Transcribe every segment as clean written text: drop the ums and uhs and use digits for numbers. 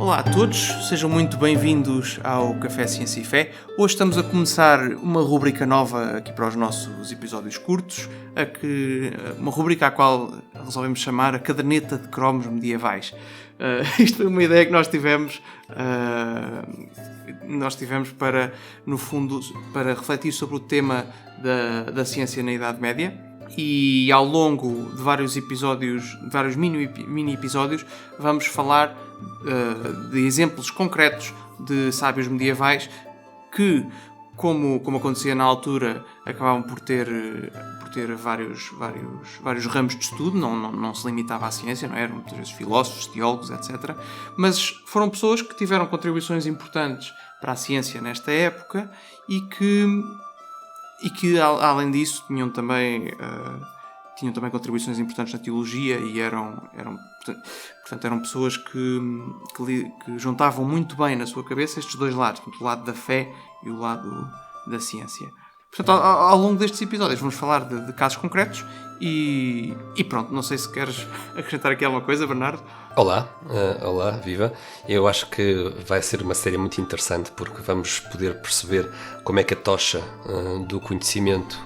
Olá a todos, sejam muito bem-vindos ao Café Ciência e Fé. Hoje estamos a começar uma rubrica nova aqui para os nossos episódios curtos, uma rubrica à qual resolvemos chamar a Caderneta de Cromos Medievais. Isto foi uma ideia que nós tivemos para, no fundo, para refletir sobre o tema da ciência na Idade Média. E ao longo de vários episódios, de vários mini episódios, vamos falar de exemplos concretos de sábios medievais que, como acontecia na altura, acabavam por ter vários ramos de estudo, não se limitava à ciência, não eram muitas vezes filósofos, teólogos, etc. Mas foram pessoas que tiveram contribuições importantes para a ciência nesta época e que além disso tinham também contribuições importantes na teologia e eram pessoas que juntavam muito bem na sua cabeça estes dois lados, o lado da fé e o lado da ciência. Portanto, ao longo destes episódios vamos falar de casos concretos e pronto, não sei se queres acrescentar aqui alguma coisa, Bernardo. Olá, viva. Eu acho que vai ser uma série muito interessante porque vamos poder perceber como é que a tocha do conhecimento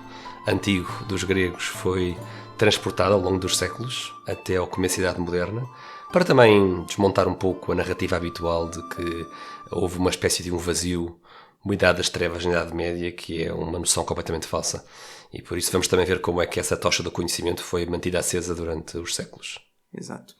antigo dos gregos foi transportada ao longo dos séculos até ao começo da Idade Moderna, para também desmontar um pouco a narrativa habitual de que houve uma espécie de um vazio, uma idade das trevas na Idade Média, que é uma noção completamente falsa. E por isso vamos também ver como é que essa tocha do conhecimento foi mantida acesa durante os séculos. Exato.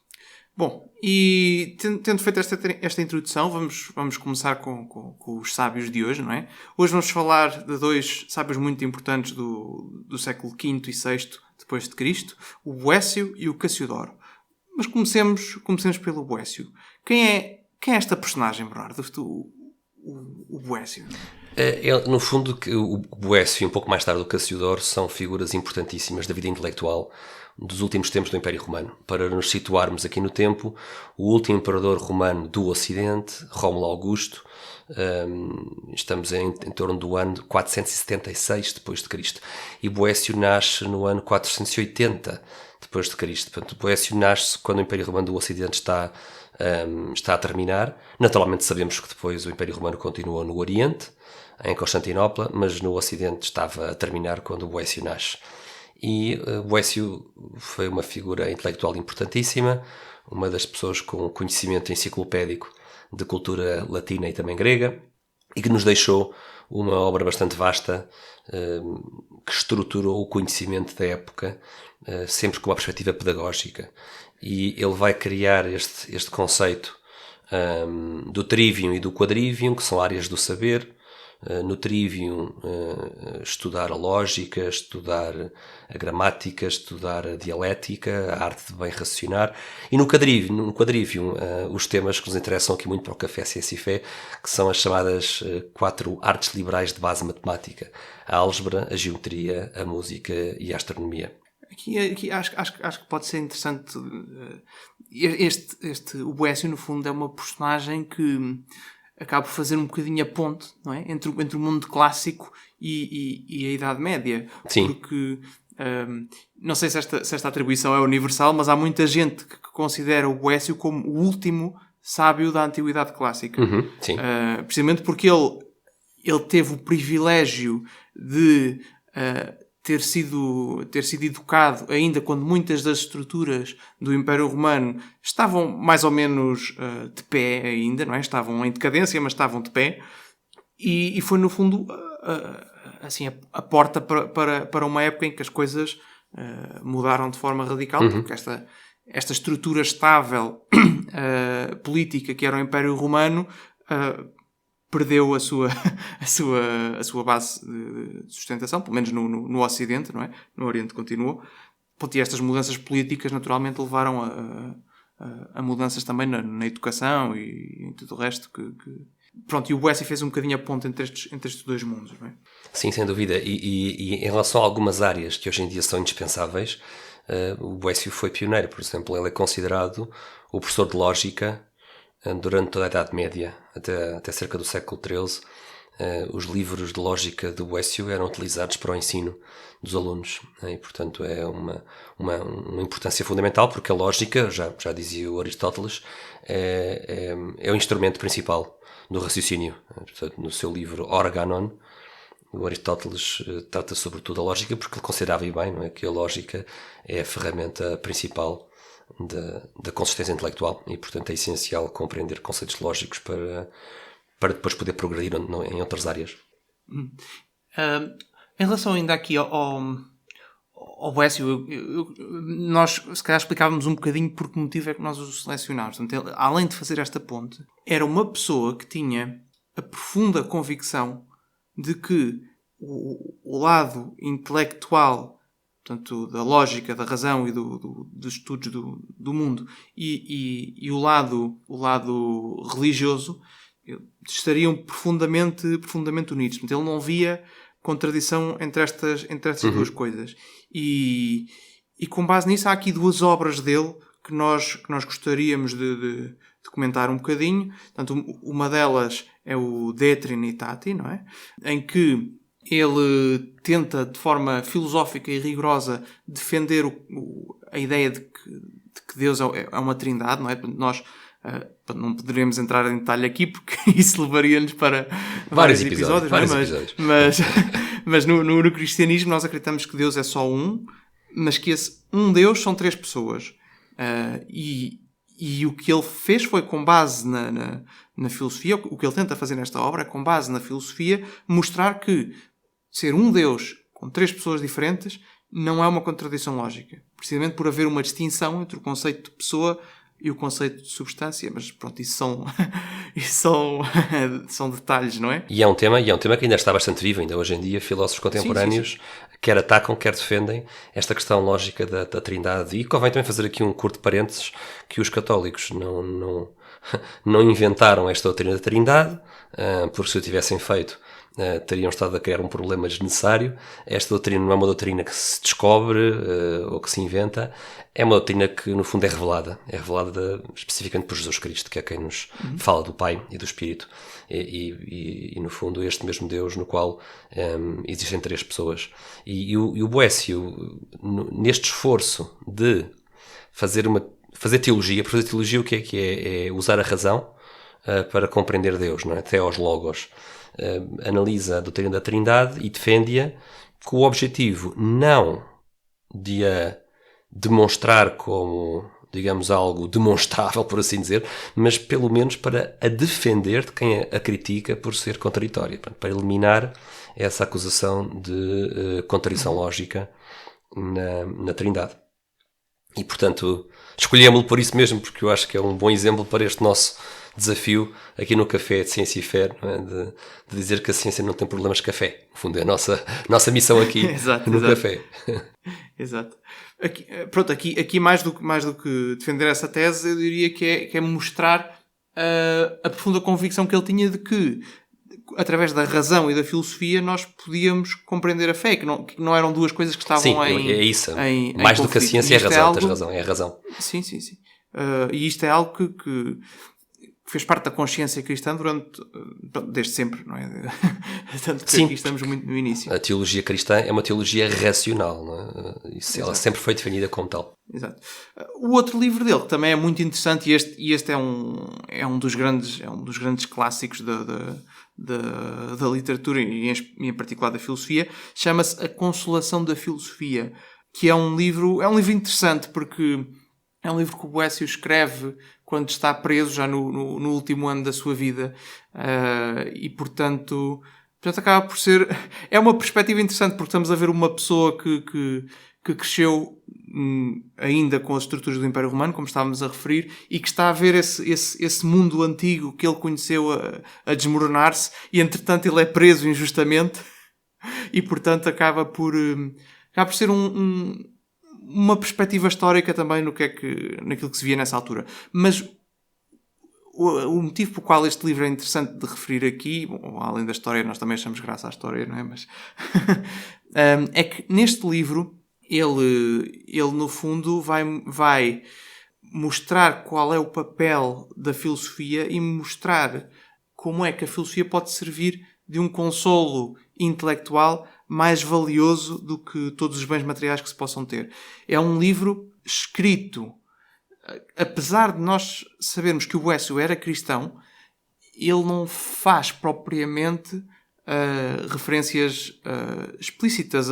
Bom, e tendo feito esta introdução, vamos começar com os sábios de hoje, não é? Hoje vamos falar de dois sábios muito importantes do século V e VI depois de Cristo, o Boécio e o Cassiodoro. Mas comecemos pelo Boécio. Quem é esta personagem, Bernardo? O Boécio? No fundo, o Boécio e um pouco mais tarde o Cassiodoro são figuras importantíssimas da vida intelectual dos últimos tempos do Império Romano. Para nos situarmos aqui no tempo, o último imperador romano do Ocidente, Rómulo Augusto, estamos em torno do ano 476 depois de Cristo, e Boécio nasce no ano 480 depois de Cristo. Portanto, Boécio nasce quando o Império Romano do Ocidente está a terminar. Naturalmente sabemos que depois o Império Romano continuou no Oriente, em Constantinopla, mas no Ocidente estava a terminar quando Boécio nasce. E Boécio foi uma figura intelectual importantíssima, uma das pessoas com conhecimento enciclopédico de cultura latina e também grega, e que nos deixou uma obra bastante vasta que estruturou o conhecimento da época, sempre com uma perspectiva pedagógica. E ele vai criar este conceito do trivium e do quadrivium, que são áreas do saber. No trivium, estudar a lógica, estudar a gramática, estudar a dialética, a arte de bem raciocinar. E no quadrivium, os temas que nos interessam aqui muito para o Café Ciência e Fé, que são as chamadas 4 artes liberais de base matemática: a álgebra, a geometria, a música e a astronomia. Aqui acho que pode ser interessante. O Boécio, no fundo, é uma personagem que acaba por fazer um bocadinho a ponte, não é? entre o mundo clássico e a Idade Média. Sim. Porque não sei se esta atribuição é universal, mas há muita gente que considera o Boécio como o último sábio da Antiguidade Clássica. Sim. Precisamente porque ele teve o privilégio de ter sido educado ainda quando muitas das estruturas do Império Romano estavam mais ou menos de pé ainda, não é? Estavam em decadência, mas estavam de pé. E foi, no fundo, assim, a porta para uma época em que as coisas mudaram de forma radical, porque esta estrutura estável política que era o Império Romano perdeu a sua base de sustentação, pelo menos no Ocidente, não é? No Oriente continuou. E estas mudanças políticas naturalmente levaram a mudanças também na educação e em tudo o resto. Pronto, e o Boécio fez um bocadinho a ponte entre estes dois mundos, não é? Sim, sem dúvida. E em relação a algumas áreas que hoje em dia são indispensáveis, o Boécio foi pioneiro. Por exemplo, ele é considerado o professor de lógica durante toda a Idade Média, até cerca do século XIII, os livros de lógica de Boécio eram utilizados para o ensino dos alunos, e portanto é uma importância fundamental, porque a lógica, já dizia o Aristóteles, é o instrumento principal do raciocínio. Portanto, no seu livro Organon, o Aristóteles trata sobretudo a lógica, porque ele considerava, e bem, não é, que a lógica é a ferramenta principal da consistência intelectual, e portanto é essencial compreender conceitos lógicos para depois poder progredir em outras áreas. Em relação ainda aqui ao Boécio, nós se calhar explicávamos um bocadinho por que motivo é que nós o selecionámos. Portanto, ele, além de fazer esta ponte, era uma pessoa que tinha a profunda convicção de que o lado intelectual, portanto, da lógica, da razão e dos estudos do mundo e o lado religioso estariam profundamente unidos. Portanto, ele não via contradição entre estas duas coisas. E com base nisso, há aqui duas obras dele que nós gostaríamos de comentar um bocadinho. Portanto, uma delas é o De Trinitati, não é? Em que ele tenta, de forma filosófica e rigorosa, defender a ideia de que Deus é uma trindade, não é? Nós não poderíamos entrar em detalhe aqui porque isso levaria-nos para vários episódios. Mas no cristianismo nós acreditamos que Deus é só um, mas que esse um Deus são três pessoas. E o que ele fez foi, com base na filosofia, o que ele tenta fazer nesta obra é, com base na filosofia, mostrar que ser um Deus com três pessoas diferentes não é uma contradição lógica. Precisamente por haver uma distinção entre o conceito de pessoa e o conceito de substância, mas pronto, isso são detalhes, não é? E é um tema que ainda está bastante vivo, ainda hoje em dia, filósofos contemporâneos quer atacam, quer defendem esta questão lógica da Trindade. E convém também fazer aqui um curto parênteses, que os católicos não inventaram esta doutrina da Trindade, porque se o tivessem feito, teriam estado a criar um problema desnecessário. Esta doutrina não é uma doutrina que se descobre ou que se inventa, é uma doutrina que no fundo é revelada especificamente por Jesus Cristo, que é quem nos fala do Pai e do Espírito, e no fundo este mesmo Deus no qual existem três pessoas. E o Boécio, neste esforço de fazer teologia, o que é usar a razão para compreender Deus, não é? Theos Logos. Analisa a doutrina da Trindade e defende-a com o objetivo não de a demonstrar como, digamos, algo demonstrável, por assim dizer, mas pelo menos para a defender de quem a critica por ser contraditória, para eliminar essa acusação de contradição lógica na Trindade. E, portanto, escolhemos-lo por isso mesmo, porque eu acho que é um bom exemplo para este nosso desafio aqui no Café de Ciência e Fé, não é? de dizer que a ciência não tem problemas de café. No fundo, é a nossa missão aqui no Café. Exato. Aqui mais do que defender essa tese, eu diria que é mostrar a profunda convicção que ele tinha de que, através da razão e da filosofia, nós podíamos compreender a fé, que não eram duas coisas que estavam é isso. Mais do que a ciência é a razão, tens razão, é a razão. Sim. E isto é algo que fez parte da consciência cristã desde sempre, não é? Tanto que aqui estamos muito no início. A teologia cristã é uma teologia racional, não é? Ela sempre foi definida como tal. Exato. O outro livro dele, que também é muito interessante, e este é um dos grandes clássicos da literatura e em particular da filosofia, chama-se A Consolação da Filosofia, que é um livro interessante porque é um livro que o Boécio escreve quando está preso já no último ano da sua vida, e portanto acaba por ser... É uma perspectiva interessante, porque estamos a ver uma pessoa que cresceu ainda com as estruturas do Império Romano, como estávamos a referir, e que está a ver esse mundo antigo que ele conheceu a desmoronar-se, e entretanto ele é preso injustamente, e portanto acaba por ser uma perspectiva histórica também naquilo que se via nessa altura. Mas o motivo pelo qual este livro é interessante de referir aqui, bom, além da história, nós também achamos graça à história, não é? Mas é que neste livro ele no fundo vai mostrar qual é o papel da filosofia e mostrar como é que a filosofia pode servir de um consolo intelectual mais valioso do que todos os bens materiais que se possam ter. É um livro escrito, apesar de nós sabermos que o Boécio era cristão, ele não faz propriamente referências explícitas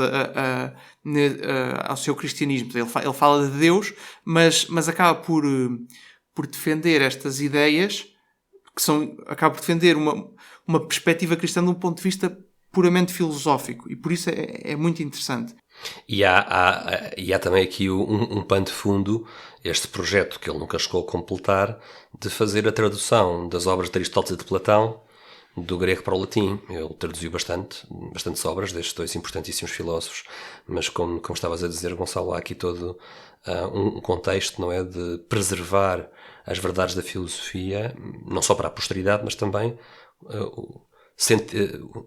ao seu cristianismo. Ele fala de Deus, mas acaba por defender estas ideias, acaba por defender uma perspectiva cristã de um ponto de vista puramente filosófico, e por isso é muito interessante. E há também aqui um pano de fundo, este projeto que ele nunca chegou a completar, de fazer a tradução das obras de Aristóteles e de Platão do grego para o latim. Ele traduziu bastantes obras destes dois importantíssimos filósofos, mas como estavas a dizer, Gonçalo, há aqui todo um contexto, não é, de preservar as verdades da filosofia, não só para a posteridade, mas também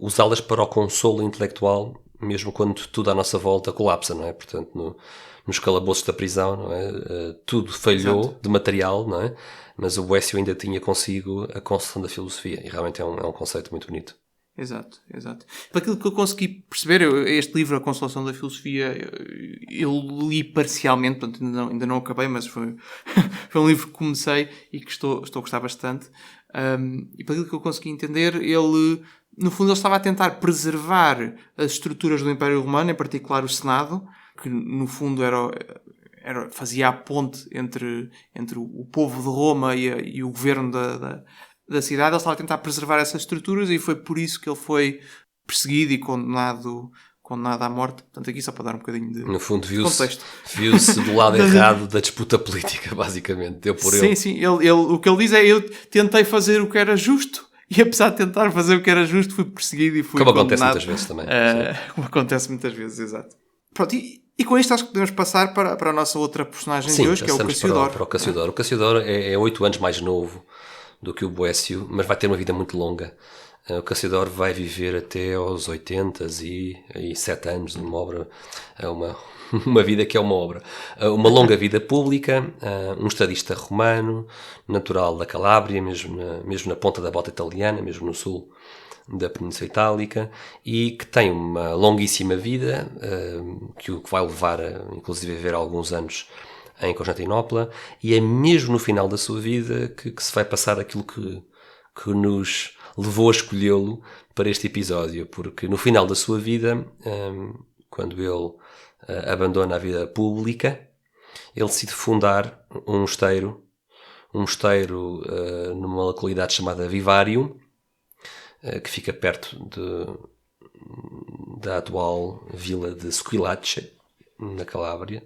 usá-las para o consolo intelectual, mesmo quando tudo à nossa volta colapsa, não é? Portanto, nos calabouços da prisão, não é? Tudo falhou. Exato. De material, não é? Mas o Boécio ainda tinha consigo a consolação da filosofia, e realmente é um conceito muito bonito. Exato. Para aquilo que eu consegui perceber, este livro, A Consolação da Filosofia, eu li parcialmente, portanto ainda não acabei, mas foi um livro que comecei e que estou a gostar bastante. E para aquilo que eu consegui entender, no fundo ele estava a tentar preservar as estruturas do Império Romano, em particular o Senado, que no fundo fazia a ponte entre o povo de Roma e o governo da cidade. Ele estava a tentar preservar essas estruturas, e foi por isso que ele foi perseguido e condenado à morte. Portanto, aqui só para dar um bocadinho de contexto. No fundo, viu-se do lado errado da disputa política, basicamente. Deu por ele. Sim. O que ele diz é: eu tentei fazer o que era justo, e apesar de tentar fazer o que era justo, fui perseguido e fui condenado. Como acontece muitas vezes também. Como acontece muitas vezes, exato. Pronto, e com isto acho que podemos passar para a nossa outra personagem de hoje, que é o Cassiodoro. Para o Cassiodoro. O Cassiodoro é 8 anos mais novo do que o Boécio, mas vai ter uma vida muito longa. O Cassiodoro vai viver até aos 87 anos, uma obra, uma vida que é uma obra. Uma longa vida pública, um estadista romano, natural da Calábria, mesmo na ponta da bota italiana, mesmo no sul da Península Itálica, e que tem uma longuíssima vida, que o vai levar, inclusive, a viver alguns anos em Constantinopla, e é mesmo no final da sua vida que se vai passar aquilo que nos levou a escolhê-lo para este episódio, porque no final da sua vida, quando ele abandona a vida pública, ele decide fundar um mosteiro numa localidade chamada Vivarium, que fica perto da atual vila de Squillace, na Calábria,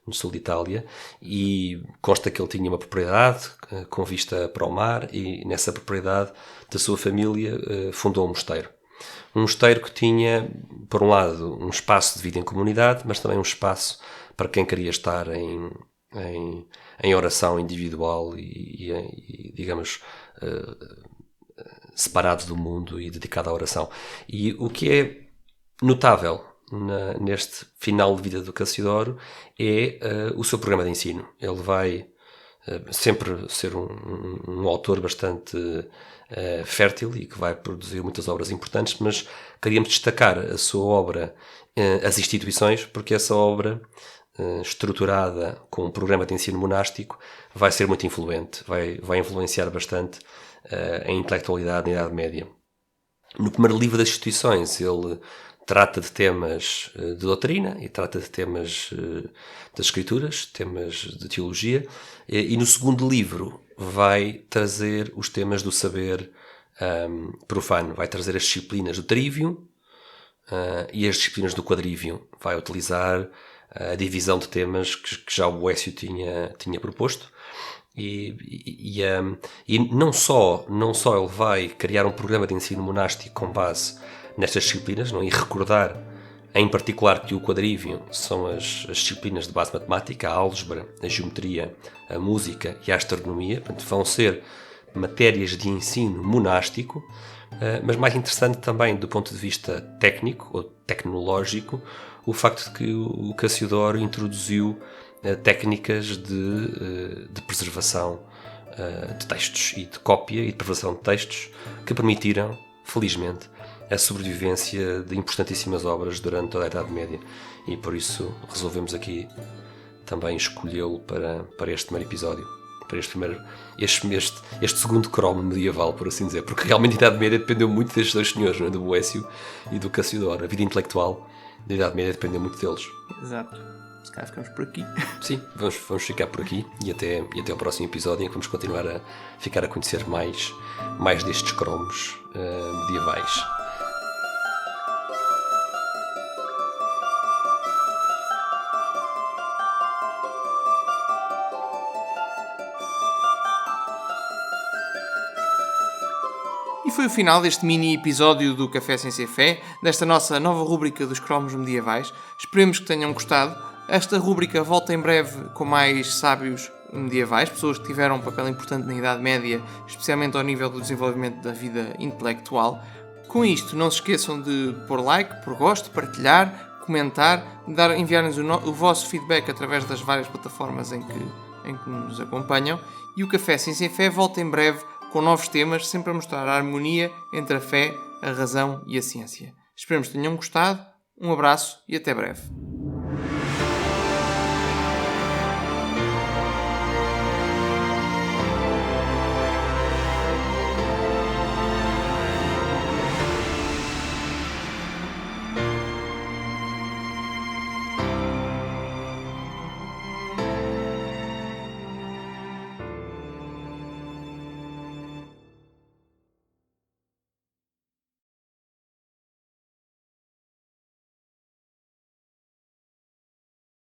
no sul de Itália, e consta que ele tinha uma propriedade com vista para o mar, e nessa propriedade da sua família fundou um mosteiro. Um mosteiro que tinha, por um lado, um espaço de vida em comunidade, mas também um espaço para quem queria estar em oração individual e digamos, separado do mundo e dedicado à oração. E o que é notável neste final de vida do Cassiodoro é o seu programa de ensino. Ele vai sempre ser um autor bastante fértil e que vai produzir muitas obras importantes, mas queríamos destacar a sua obra, As Instituições, porque essa obra, estruturada com um programa de ensino monástico, vai ser muito influente, vai influenciar bastante a intelectualidade na Idade Média. No primeiro livro das Instituições, ele trata de temas de doutrina e trata de temas das escrituras, temas de teologia, e no segundo livro vai trazer os temas do saber profano, vai trazer as disciplinas do trivium e as disciplinas do quadrivium, vai utilizar a divisão de temas que já o Boécio tinha proposto. E não só ele vai criar um programa de ensino monástico com base nestas disciplinas, não? E recordar em particular que o quadrivium são as disciplinas de base matemática, a álgebra, a geometria, a música e a astronomia, portanto vão ser matérias de ensino monástico, mas mais interessante também do ponto de vista técnico ou tecnológico, o facto de que o Cassiodoro introduziu técnicas de preservação de textos e de cópia e de preservação de textos que permitiram, felizmente, a sobrevivência de importantíssimas obras durante toda a Idade Média. E por isso resolvemos aqui também escolhê-lo para este primeiro episódio. Para este segundo cromo medieval, por assim dizer. Porque realmente a Idade Média dependeu muito destes dois senhores, não é? Do Boécio e do Cassiodoro. A vida intelectual da Idade Média dependeu muito deles. Exato. Se calhar ficamos por aqui. Sim, vamos ficar por aqui e até ao próximo episódio, em que vamos continuar a ficar a conhecer mais destes cromos medievais. E foi o final deste mini episódio do Café Sem Ser Fé, desta nossa nova rúbrica dos cromos medievais. Esperemos que tenham gostado. Esta rúbrica volta em breve com mais sábios medievais, pessoas que tiveram um papel importante na Idade Média, especialmente ao nível do desenvolvimento da vida intelectual. Com isto, não se esqueçam de pôr like, pôr gosto, partilhar, comentar, enviar-nos o vosso feedback através das várias plataformas em que nos acompanham. E o Café Sem Ser Fé volta em breve com novos temas, sempre a mostrar a harmonia entre a fé, a razão e a ciência. Esperemos que tenham gostado. Um abraço e até breve.